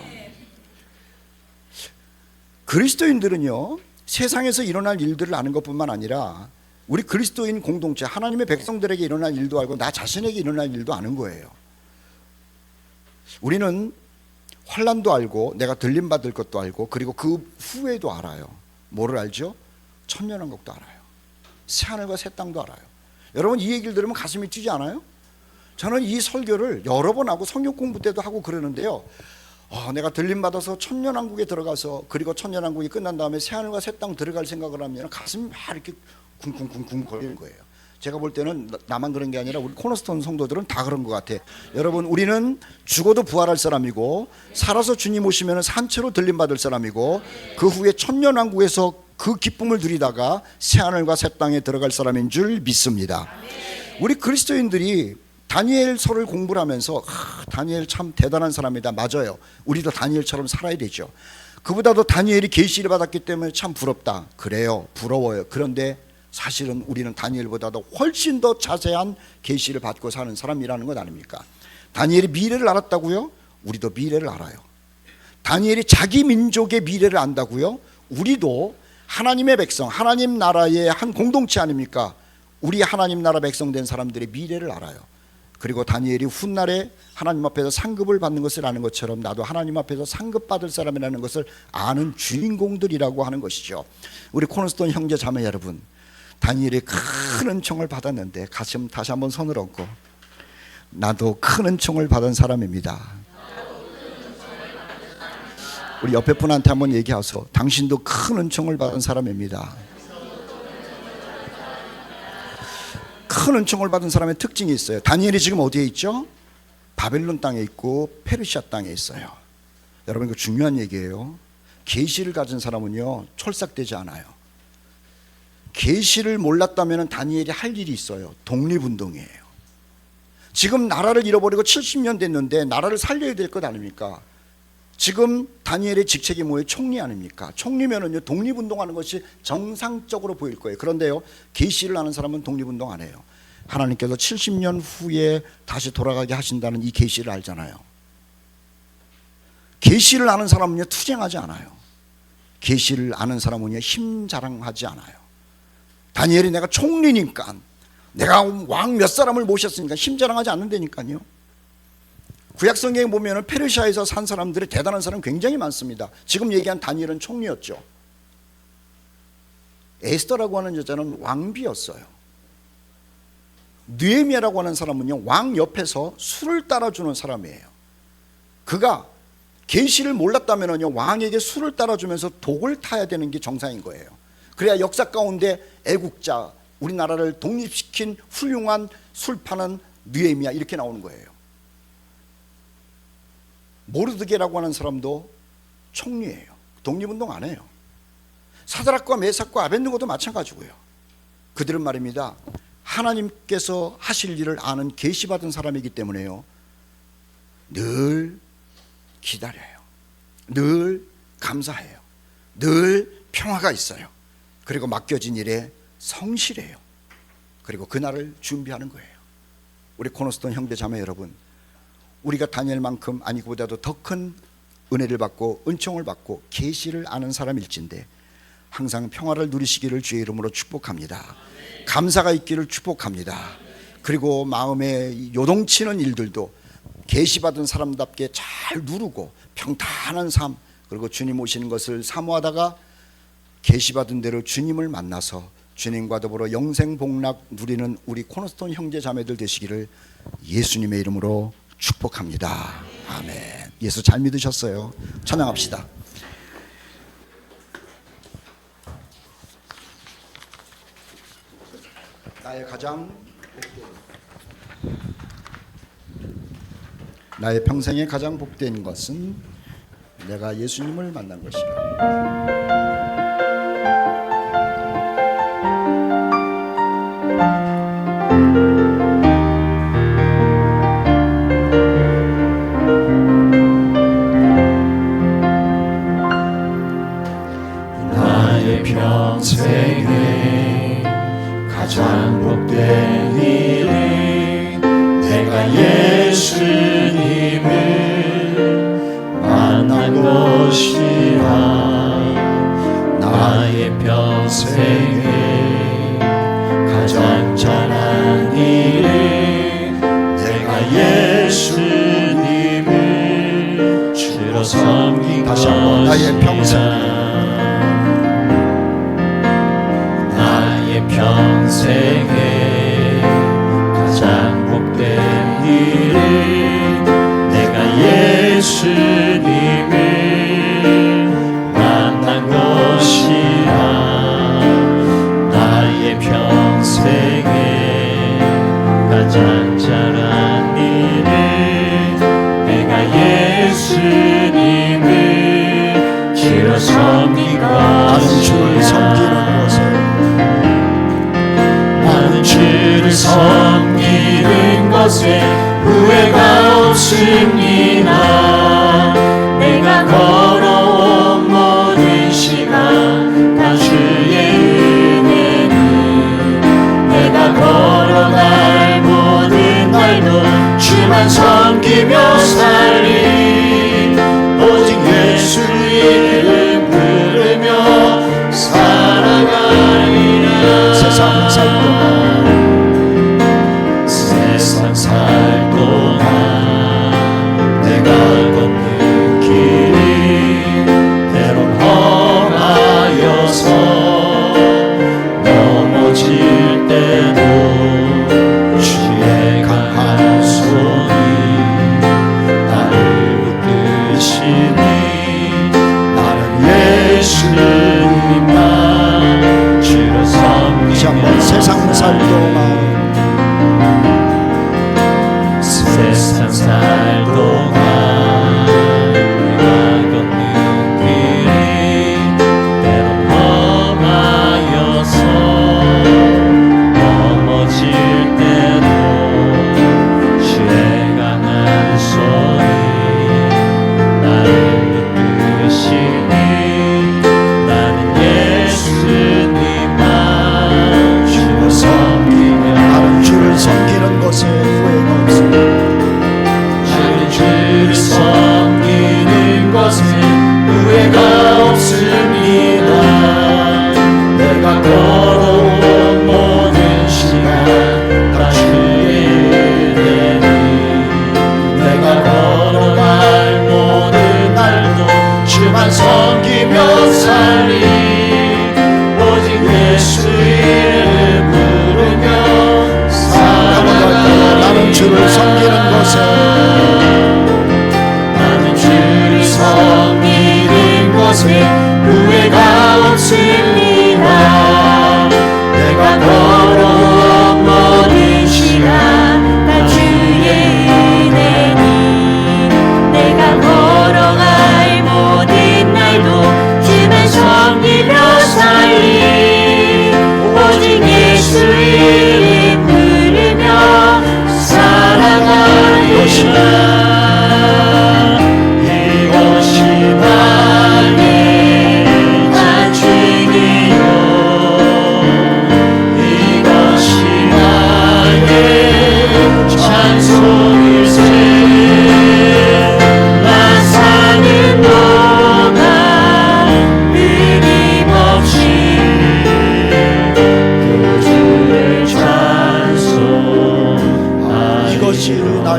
그리스도인들은요 세상에서 일어날 일들을 아는 것뿐만 아니라 우리 그리스도인 공동체 하나님의 백성들에게 일어날 일도 알고 나 자신에게 일어날 일도 아는 거예요. 우리는 환난도 알고 내가 들림받을 것도 알고 그리고 그 후에도 알아요. 뭐를 알죠? 천년왕국도 알아요. 새하늘과 새 땅도 알아요. 여러분 이 얘기를 들으면 가슴이 뛰지 않아요? 저는 이 설교를 여러 번 하고 성경 공부 때도 하고 그러는데요, 내가 들림받아서 천년왕국에 들어가서 그리고 천년왕국이 끝난 다음에 새하늘과 새 땅 들어갈 생각을 하면 가슴이 막 이렇게 쿵쿵쿵쿵 거리는 거예요. 제가 볼 때는 나만 그런 게 아니라 우리 코너스톤 성도들은 다 그런 것 같아. 여러분 우리는 죽어도 부활할 사람이고 살아서 주님 오시면 산채로 들림받을 사람이고 그 후에 천년왕국에서 그 기쁨을 누리다가 새하늘과 새 땅에 들어갈 사람인 줄 믿습니다. 우리 그리스도인들이 다니엘서를 공부를 하면서 다니엘 참 대단한 사람이다. 맞아요. 우리도 다니엘처럼 살아야 되죠. 그보다도 다니엘이 계시를 받았기 때문에 참 부럽다. 그래요. 부러워요. 그런데 사실은 우리는 다니엘보다도 훨씬 더 자세한 계시를 받고 사는 사람이라는 것 아닙니까? 다니엘이 미래를 알았다고요? 우리도 미래를 알아요. 다니엘이 자기 민족의 미래를 안다고요? 우리도 하나님의 백성, 하나님 나라의 한 공동체 아닙니까? 우리 하나님 나라 백성 된 사람들의 미래를 알아요. 그리고 다니엘이 훗날에 하나님 앞에서 상급을 받는 것을 아는 것처럼 나도 하나님 앞에서 상급받을 사람이라는 것을 아는 주인공들이라고 하는 것이죠. 우리 코너스톤 형제 자매 여러분, 다니엘이 큰 은총을 받았는데 가슴 다시 한번 손을 얹고 나도 큰 은총을 받은 사람입니다. 우리 옆에 분한테 한번 얘기하소. 당신도 큰 은총을 받은 사람입니다. 큰 은총을 받은 사람의 특징이 있어요. 다니엘이 지금 어디에 있죠? 바벨론 땅에 있고 페르시아 땅에 있어요. 여러분, 이거 중요한 얘기예요. 계시를 가진 사람은요 철삭되지 않아요. 계시를 몰랐다면 다니엘이 할 일이 있어요. 독립운동이에요. 지금 나라를 잃어버리고 70년 됐는데 나라를 살려야 될 것 아닙니까? 지금 다니엘의 직책이 뭐예요? 총리 아닙니까? 총리면은요 독립운동하는 것이 정상적으로 보일 거예요. 그런데요 계시를 아는 사람은 독립운동 안 해요. 하나님께서 70년 후에 다시 돌아가게 하신다는 이 계시를 알잖아요. 계시를 아는 사람은요 투쟁하지 않아요. 계시를 아는 사람은요 힘 자랑하지 않아요. 다니엘이 내가 총리니까, 내가 왕 몇 사람을 모셨으니까 힘 자랑하지 않는다니까요. 구약성경에 보면 페르시아에서 산 사람들이 대단한 사람 굉장히 많습니다. 지금 얘기한 다니엘은 총리였죠. 에스더라고 하는 여자는 왕비였어요. 느헤미야라고 하는 사람은요 왕 옆에서 술을 따라주는 사람이에요. 그가 계시를 몰랐다면요 왕에게 술을 따라주면서 독을 타야 되는 게 정상인 거예요. 그래야 역사 가운데 애국자, 우리나라를 독립시킨 훌륭한 술 파는 느헤미야 이렇게 나오는 거예요. 모르드게라고 하는 사람도 총리예요. 독립운동 안 해요. 사드락과 메삭과 아벳느고도 마찬가지고요. 그들은 말입니다, 하나님께서 하실 일을 아는 계시받은 사람이기 때문에요 늘 기다려요. 늘 감사해요. 늘 평화가 있어요. 그리고 맡겨진 일에 성실해요. 그리고 그날을 준비하는 거예요. 우리 코너스톤 형제 자매 여러분, 우리가 다니엘만큼 아니 그보다도 더 큰 은혜를 받고 은총을 받고 계시를 아는 사람일진데 항상 평화를 누리시기를 주의 이름으로 축복합니다. 감사가 있기를 축복합니다. 그리고 마음에 요동치는 일들도 계시받은 사람답게 잘 누르고 평탄한 삶, 그리고 주님 오시는 것을 사모하다가 계시받은 대로 주님을 만나서 주님과 더불어 영생복락 누리는 우리 코너스톤 형제 자매들 되시기를 예수님의 이름으로 축복합니다. 아멘. 예수 잘 믿으셨어요? 찬양합시다. 나의 평생에 가장 복된 것은 내가 예수님을 만난 것이라. 나의 평생에 가장 복된 일은 내가 예수님을 만난 것이라. 나의 평생에 가장 잘한 일은 내가 예수님을 주로 섬긴 다시 한번 나의 평생. 평생에 가장 복된 일은 내가 예수님을 만난 것이라. 나의 평생에 가장 잘한 일은 내가 예수님을 주로 섬긴 것이라. 주를 섬기는 것에 후회가 없습니다. 내가 걸어온 모든 시간 다 주의 은혜는 내가 걸어갈 모든 날도 주만 섬기며 살리. 오직 예수 이름 부르며 살아가리라. 세상 살 동안 내가 걷는 길이 주만 섬기며 살리 오직 예수 이름 부르며 살아가리 나는 주를 섬기는 것에 나는 주를 섬기는 것에 후회가 없으리라 내가 걸어온 모든 시간 다 주의 은혜니 내가 걸어갈 모든 날도 주만 섬기며 살리 오직 예수 이름 부르며 살아가리 이것이 나의 간증이요 이것이 나의 찬송일세 나 사는 동안 끊임없이 그 주를 찬송하리로다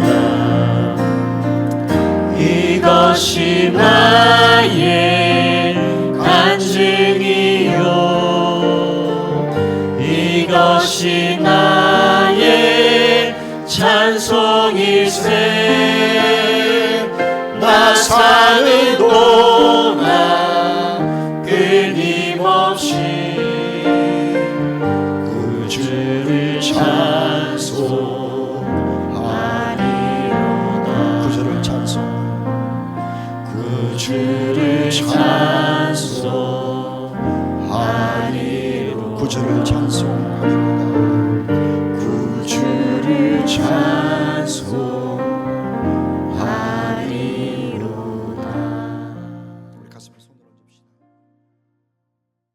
이것이 나의 간증이요 이것이 나의 찬송일세 나 사는 동안 끊임없이 그 주를 찬송하리로다 구주를 찬송 그 주를 찬송하리로다 구주를 찬송하리로다 그 주를 찬송